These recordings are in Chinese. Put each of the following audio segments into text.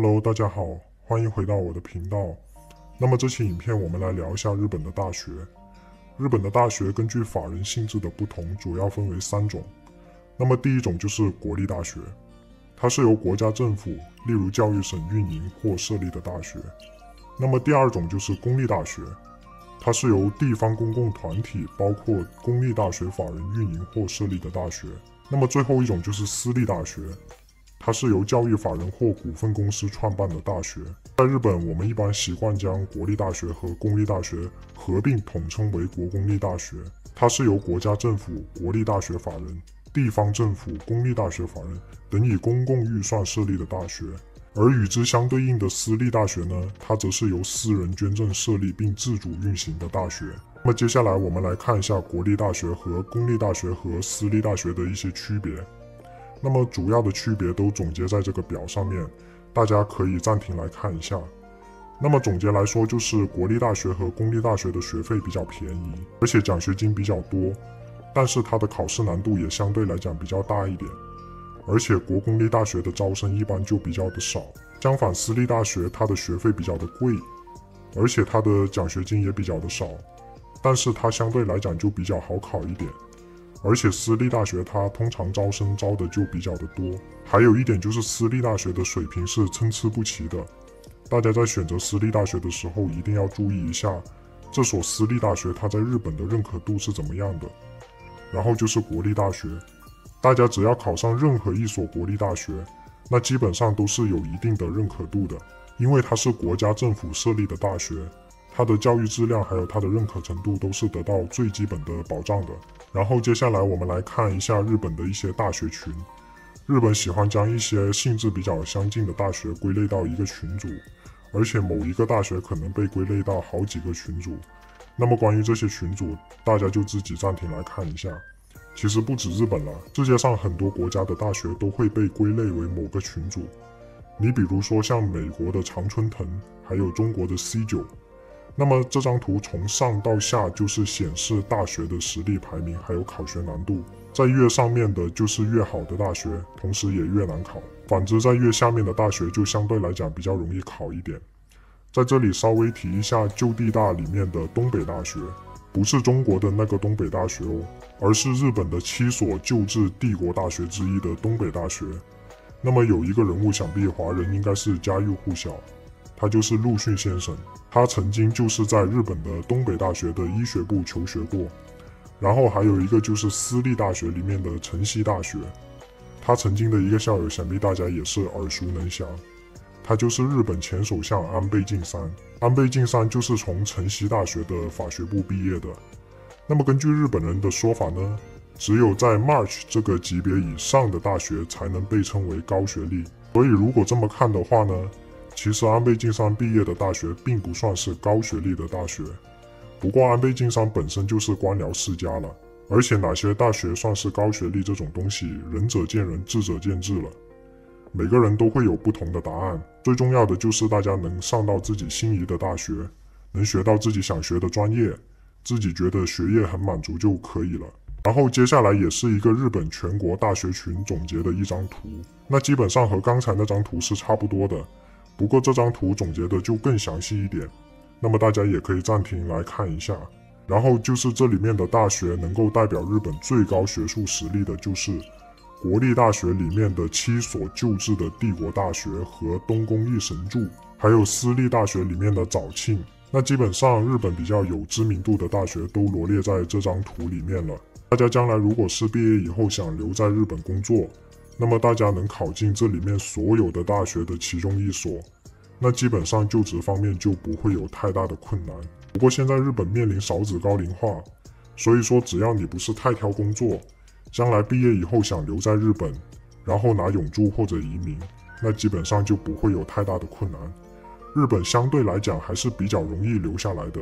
Hello，大家好，欢迎回到我的频道。那么这期影片我们来聊一下日本的大学。日本的大学根据法人性质的不同，主要分为3种。那么第一种就是国立大学，它是由国家政府，例如教育省运营或设立的大学。那么第二种就是公立大学，它是由地方公共团体，包括公立大学法人运营或设立的大学。那么最后一种就是私立大学，它是由教育法人或股份公司创办的大学。在日本，我们一般习惯将国立大学和公立大学合并统称为国公立大学。它是由国家政府、国立大学法人、地方政府、公立大学法人等以公共预算设立的大学。而与之相对应的私立大学呢，它则是由私人捐赠设立并自主运行的大学。那么接下来我们来看一下国立大学和公立大学和私立大学的一些区别。那么主要的区别都总结在这个表上面，大家可以暂停来看一下。那么总结来说，就是国立大学和公立大学的学费比较便宜，而且奖学金比较多，但是它的考试难度也相对来讲比较大一点。而且国公立大学的招生一般就比较的少，相反私立大学它的学费比较的贵，而且它的奖学金也比较的少，但是它相对来讲就比较好考一点。而且私立大学它通常招生招的就比较的多。还有一点就是私立大学的水平是参差不齐的，大家在选择私立大学的时候一定要注意一下这所私立大学它在日本的认可度是怎么样的。然后就是国立大学，大家只要考上任何一所国立大学，那基本上都是有一定的认可度的，因为它是国家政府设立的大学，它的教育质量还有它的认可程度都是得到最基本的保障的。然后接下来我们来看一下日本的一些大学群。日本喜欢将一些性质比较相近的大学归类到一个群组，而且某一个大学可能被归类到好几个群组。那么关于这些群组，大家就自己暂停来看一下。其实不止日本了，世界上很多国家的大学都会被归类为某个群组。你比如说像美国的常春藤，还有中国的 C9。那么这张图从上到下就是显示大学的实力排名，还有考学难度。在越上面的就是越好的大学，同时也越难考。反之，在越下面的大学就相对来讲比较容易考一点。在这里稍微提一下就地大里面的东北大学，不是中国的那个东北大学哦，而是日本的7所旧制帝国大学之一的东北大学。那么有一个人物想必华人应该是家喻户晓，他就是陆逊先生。他曾经就是在日本的东北大学的医学部求学过。然后还有一个就是私立大学里面的城西大学，他曾经的一个校友想必大家也是耳熟能详，他就是日本前首相安倍晋三。安倍晋三就是从城西大学的法学部毕业的。那么根据日本人的说法呢，只有在 March 这个级别以上的大学才能被称为高学历。所以如果这么看的话呢，其实安倍晋三毕业的大学并不算是高学历的大学。不过安倍晋三本身就是官僚世家了，而且哪些大学算是高学历这种东西，仁者见仁，智者见智了。每个人都会有不同的答案，最重要的就是大家能上到自己心仪的大学，能学到自己想学的专业，自己觉得学业很满足就可以了。然后接下来也是一个日本全国大学群总结的一张图，那基本上和刚才那张图是差不多的，不过这张图总结的就更详细一点。那么大家也可以暂停来看一下。然后就是这里面的大学能够代表日本最高学术实力的，就是国立大学里面的7所旧制的帝国大学和东宫一神柱，还有私立大学里面的早庆。那基本上日本比较有知名度的大学都罗列在这张图里面了。大家将来如果是毕业以后想留在日本工作，那么大家能考进这里面所有的大学的其中一所，那基本上就职方面就不会有太大的困难。不过现在日本面临少子高龄化，所以说只要你不是太挑工作，将来毕业以后想留在日本，然后拿永住或者移民，那基本上就不会有太大的困难。日本相对来讲还是比较容易留下来的，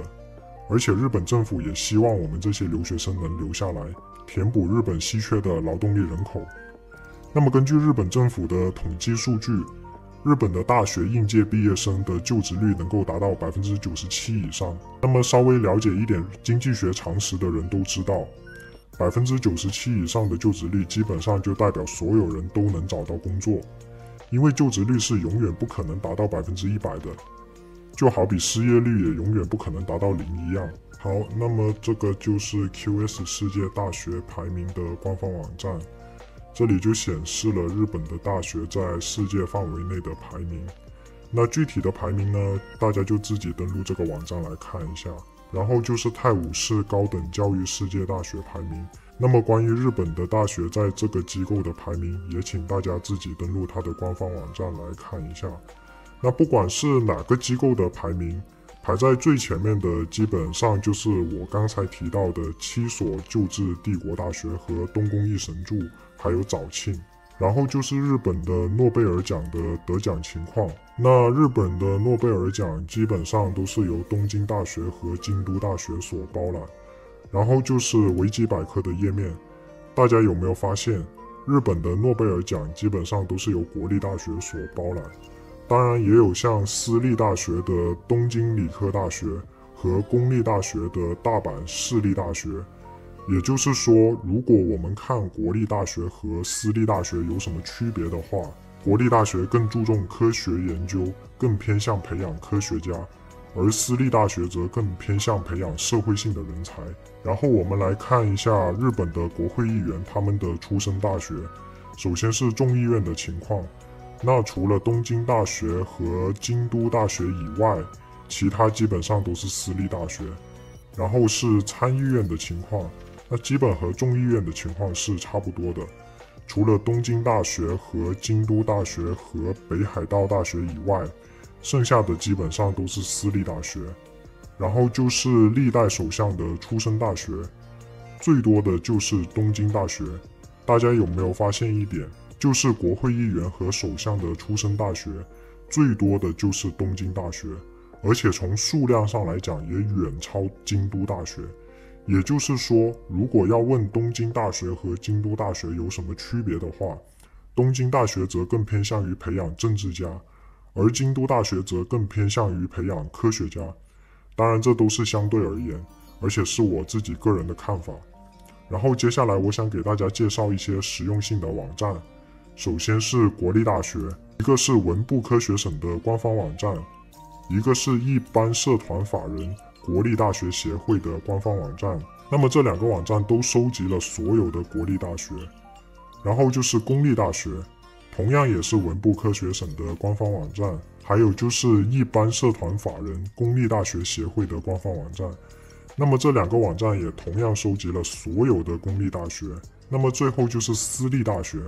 而且日本政府也希望我们这些留学生能留下来，填补日本稀缺的劳动力人口。那么根据日本政府的统计数据，日本的大学应届毕业生的就职率能够达到97%以上。那么稍微了解一点经济学常识的人都知道，97%以上的就职率基本上就代表所有人都能找到工作。因为就职率是永远不可能达到100%的，就好比失业率也永远不可能达到0一样。好，那么这个就是 QS 世界大学排名的官方网站，这里就显示了日本的大学在世界范围内的排名。那具体的排名呢，大家就自己登录这个网站来看一下。然后就是泰晤士高等教育世界大学排名。那么关于日本的大学在这个机构的排名，也请大家自己登录它的官方网站来看一下。那不管是哪个机构的排名，排在最前面的基本上就是我刚才提到的7所旧制帝国大学和东宫一神柱，还有早庆。然后就是日本的诺贝尔奖的得奖情况。那日本的诺贝尔奖基本上都是由东京大学和京都大学所包揽。然后就是维基百科的页面，大家有没有发现，日本的诺贝尔奖基本上都是由国立大学所包揽，当然也有像私立大学的东京理科大学和公立大学的大阪市立大学。也就是说，如果我们看国立大学和私立大学有什么区别的话，国立大学更注重科学研究，更偏向培养科学家，而私立大学则更偏向培养社会性的人才。然后我们来看一下日本的国会议员他们的出身大学。首先是众议院的情况，那除了东京大学和京都大学以外，其他基本上都是私立大学。然后是参议院的情况，那基本和众议院的情况是差不多的，除了东京大学和京都大学和北海道大学以外，剩下的基本上都是私立大学。然后就是历代首相的出身大学，最多的就是东京大学。大家有没有发现一点，就是国会议员和首相的出身大学，最多的就是东京大学，而且从数量上来讲也远超京都大学。也就是说，如果要问东京大学和京都大学有什么区别的话，东京大学则更偏向于培养政治家，而京都大学则更偏向于培养科学家。当然这都是相对而言，而且是我自己个人的看法。然后接下来我想给大家介绍一些实用性的网站。首先是国立大学，一个是文部科学省的官方网站，一个是一般社团法人国立大学协会的官方网站。那么这两个网站都收集了所有的国立大学。然后就是公立大学，同样也是文部科学省的官方网站，还有就是一般社团法人公立大学协会的官方网站。那么这两个网站也同样收集了所有的公立大学。那么最后就是私立大学，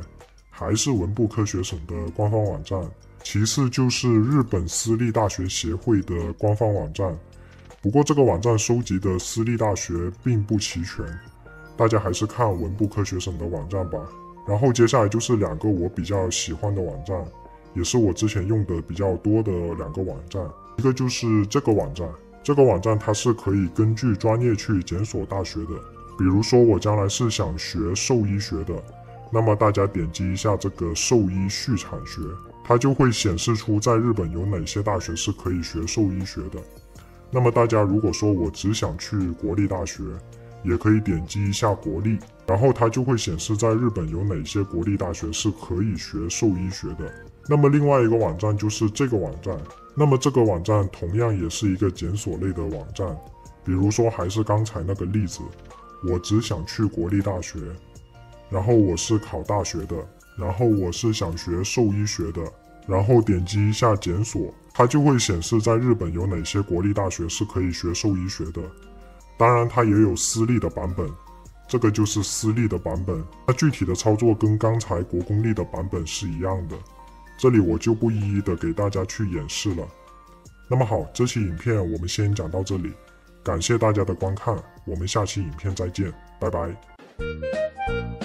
还是文部科学省的官方网站，其次就是日本私立大学协会的官方网站。不过这个网站收集的私立大学并不齐全，大家还是看文部科学省的网站吧。然后接下来就是两个我比较喜欢的网站，也是我之前用的比较多的两个网站。一个就是这个网站，这个网站它是可以根据专业去检索大学的。比如说我将来是想学兽医学的，那么大家点击一下这个兽医畜产学，它就会显示出在日本有哪些大学是可以学兽医学的。那么大家如果说我只想去国立大学，也可以点击一下国立，然后它就会显示在日本有哪些国立大学是可以学兽医学的。那么另外一个网站就是这个网站，那么这个网站同样也是一个检索类的网站。比如说还是刚才那个例子，我只想去国立大学，然后我是考大学的，然后我是想学兽医学的，然后点击一下检索，它就会显示在日本有哪些国立大学是可以学兽医学的。当然它也有私立的版本，这个就是私立的版本，那具体的操作跟刚才国公立的版本是一样的，这里我就不一一的给大家去演示了。那么好，这期影片我们先讲到这里，感谢大家的观看，我们下期影片再见，拜拜。